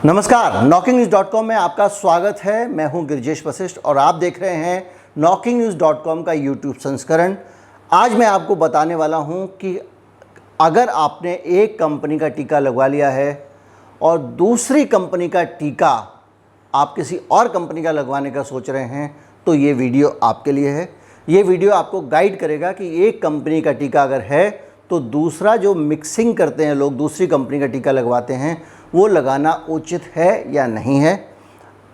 नमस्कार, knocking-news.com में आपका स्वागत है। मैं हूं गिरिजेश वशिष्ठ और आप देख रहे हैं knocking-news.com का YouTube संस्करण। आज मैं आपको बताने वाला हूं कि अगर आपने एक कंपनी का टीका लगवा लिया है और दूसरी कंपनी का टीका आप किसी और कंपनी का लगवाने का सोच रहे हैं तो ये वीडियो आपके लिए है। ये वीडियो आपको गाइड करेगा कि एक कंपनी का टीका अगर है तो दूसरा जो मिक्सिंग करते हैं लोग, दूसरी कंपनी का टीका लगवाते हैं, वो लगाना उचित है या नहीं है।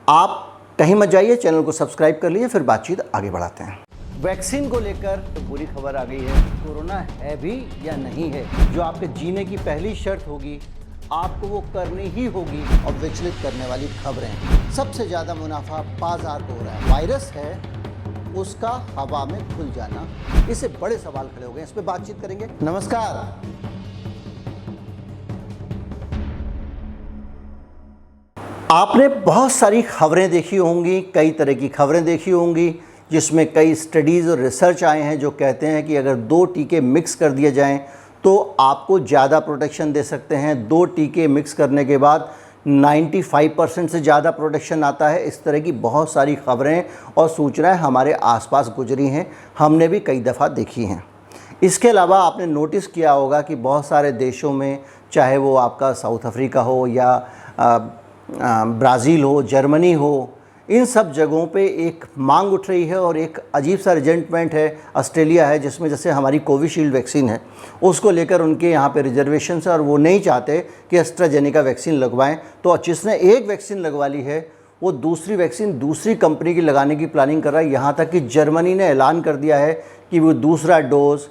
आप कहीं मत जाइए, चैनल को सब्सक्राइब कर लीजिए, फिर बातचीत आगे बढ़ाते हैं। वैक्सीन को लेकर तो बुरी खबर आ गई है। कोरोना है भी या नहीं है, जो आपके जीने की पहली शर्त होगी आपको वो करनी ही होगी। और विचलित करने वाली खबरें, सबसे ज़्यादा मुनाफा बाजार को हो रहा है। वायरस है उसका हवा में खुल जाना, इससे बड़े सवाल खड़े हो गए। इस पर बातचीत करेंगे। नमस्कार। आपने बहुत सारी खबरें देखी होंगी, कई तरह की खबरें देखी होंगी, जिसमें कई स्टडीज़ और रिसर्च आए हैं जो कहते हैं कि अगर दो टीके मिक्स कर दिए जाएं तो आपको ज़्यादा प्रोटेक्शन दे सकते हैं। दो टीके मिक्स करने के बाद 95% से ज़्यादा प्रोटेक्शन आता है। इस तरह की बहुत सारी खबरें और सूचनाएं हमारे आसपास गुजरी हैं, हमने भी कई दफ़ा देखी हैं। इसके अलावा आपने नोटिस किया होगा कि बहुत सारे देशों में, चाहे वो आपका साउथ अफ्रीका हो या ब्राज़ील हो, जर्मनी हो, इन सब जगहों पे एक मांग उठ रही है और एक अजीब सा रिजेंटमेंट है। ऑस्ट्रेलिया है जिसमें जैसे हमारी कोविशील्ड वैक्सीन है, उसको लेकर उनके यहाँ पे रिजर्वेशन है और वो नहीं चाहते कि एस्ट्राजेनेका वैक्सीन लगवाएं। तो जिसने एक वैक्सीन लगवा ली है वो दूसरी वैक्सीन दूसरी कंपनी की लगाने की प्लानिंग कर रहा है। यहाँ तक कि जर्मनी ने ऐलान कर दिया है कि वो दूसरा डोज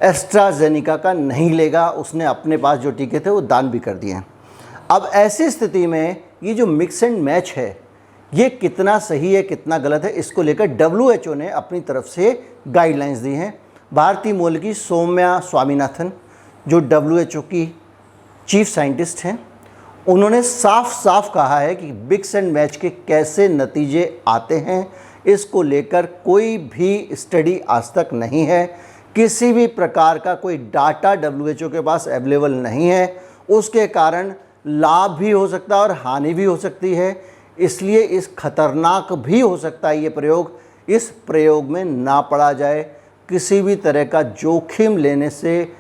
एस्ट्राजेनेका का नहीं लेगा। उसने अपने पास जो टीके थे वो दान भी कर दिए हैं। अब ऐसी स्थिति में ये जो मिक्स एंड मैच है, ये कितना सही है कितना गलत है, इसको लेकर WHO ने अपनी तरफ से गाइडलाइंस दी हैं। भारतीय मूल की सौम्या स्वामीनाथन, जो WHO की चीफ साइंटिस्ट हैं, उन्होंने साफ साफ कहा है कि मिक्स एंड मैच के कैसे नतीजे आते हैं, इसको लेकर कोई भी स्टडी आज तक नहीं है। किसी भी प्रकार का कोई डाटा WHO के पास अवेलेबल नहीं है। उसके कारण लाभ भी हो सकता है और हानि भी हो सकती है। इसलिए इस खतरनाक भी हो सकता है ये प्रयोग। इस प्रयोग में ना पड़ा जाए, किसी भी तरह का जोखिम लेने से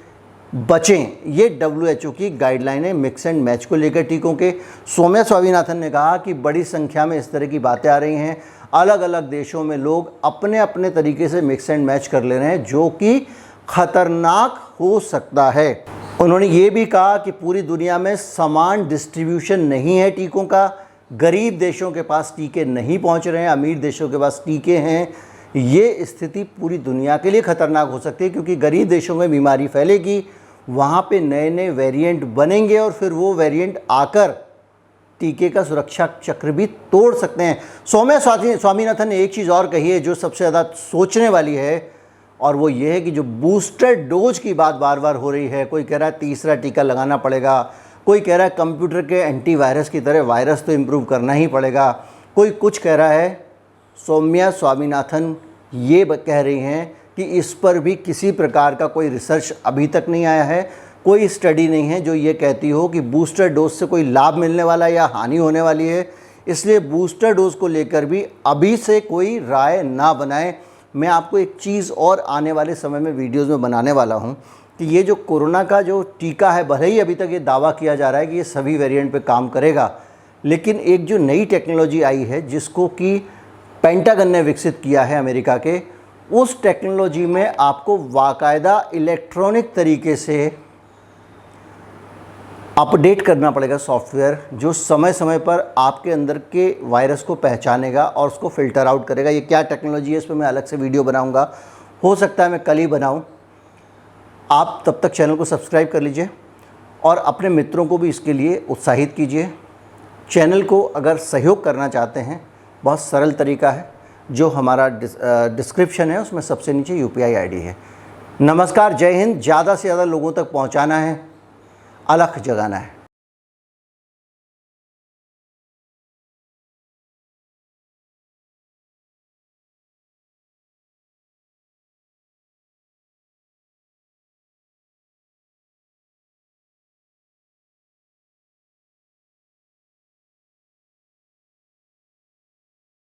बचें। ये WHO की गाइडलाइन है मिक्स एंड मैच को लेकर टीकों के। सौम्या स्वामीनाथन ने कहा कि बड़ी संख्या में इस तरह की बातें आ रही हैं। अलग अलग देशों में लोग अपने अपने तरीके से मिक्स एंड मैच कर ले रहे हैं, जो कि खतरनाक हो सकता है। उन्होंने ये भी कहा कि पूरी दुनिया में समान डिस्ट्रीब्यूशन नहीं है टीकों का। गरीब देशों के पास टीके नहीं पहुंच रहे हैं, अमीर देशों के पास टीके हैं। ये स्थिति पूरी दुनिया के लिए ख़तरनाक हो सकती है, क्योंकि गरीब देशों में बीमारी फैलेगी, वहाँ पे नए नए वेरिएंट बनेंगे और फिर वो वेरिएंट आकर टीके का सुरक्षा चक्र भी तोड़ सकते हैं। सौम्या स्वामीनाथन ने एक चीज़ और कही है जो सबसे ज़्यादा सोचने वाली है, और वो ये है कि जो बूस्टर डोज की बात बार बार हो रही है, कोई कह रहा है तीसरा टीका लगाना पड़ेगा, कोई कह रहा है कंप्यूटर के एंटीवायरस की तरह वायरस तो इम्प्रूव करना ही पड़ेगा, कोई कुछ कह रहा है। सौम्या स्वामीनाथन ये कह रही हैं कि इस पर भी किसी प्रकार का कोई रिसर्च अभी तक नहीं आया है, कोई स्टडी नहीं है जो ये कहती हो कि बूस्टर डोज से कोई लाभ मिलने वाला या हानि होने वाली है। इसलिए बूस्टर डोज को लेकर भी अभी से कोई राय ना बनाएं। मैं आपको एक चीज़ और आने वाले समय में वीडियोज़ में बनाने वाला हूँ कि ये जो कोरोना का जो टीका है, भले ही अभी तक ये दावा किया जा रहा है कि ये सभी वेरिएंट पे काम करेगा, लेकिन एक जो नई टेक्नोलॉजी आई है जिसको कि पेंटागन ने विकसित किया है अमेरिका के, उस टेक्नोलॉजी में आपको बाकायदा इलेक्ट्रॉनिक तरीके से अपडेट करना पड़ेगा सॉफ्टवेयर, जो समय समय पर आपके अंदर के वायरस को पहचानेगा और उसको फ़िल्टर आउट करेगा। ये क्या टेक्नोलॉजी है, इस पर मैं अलग से वीडियो बनाऊँगा, हो सकता है मैं कल ही बनाऊँ। आप तब तक चैनल को सब्सक्राइब कर लीजिए और अपने मित्रों को भी इसके लिए उत्साहित कीजिए। चैनल को अगर सहयोग करना चाहते हैं, बहुत सरल तरीका है, जो हमारा डिस्क्रिप्शन है उसमें सबसे नीचे UPI ID है। नमस्कार, जय हिंद। ज़्यादा से ज़्यादा लोगों तक पहुंचाना है, अलख जगाना है।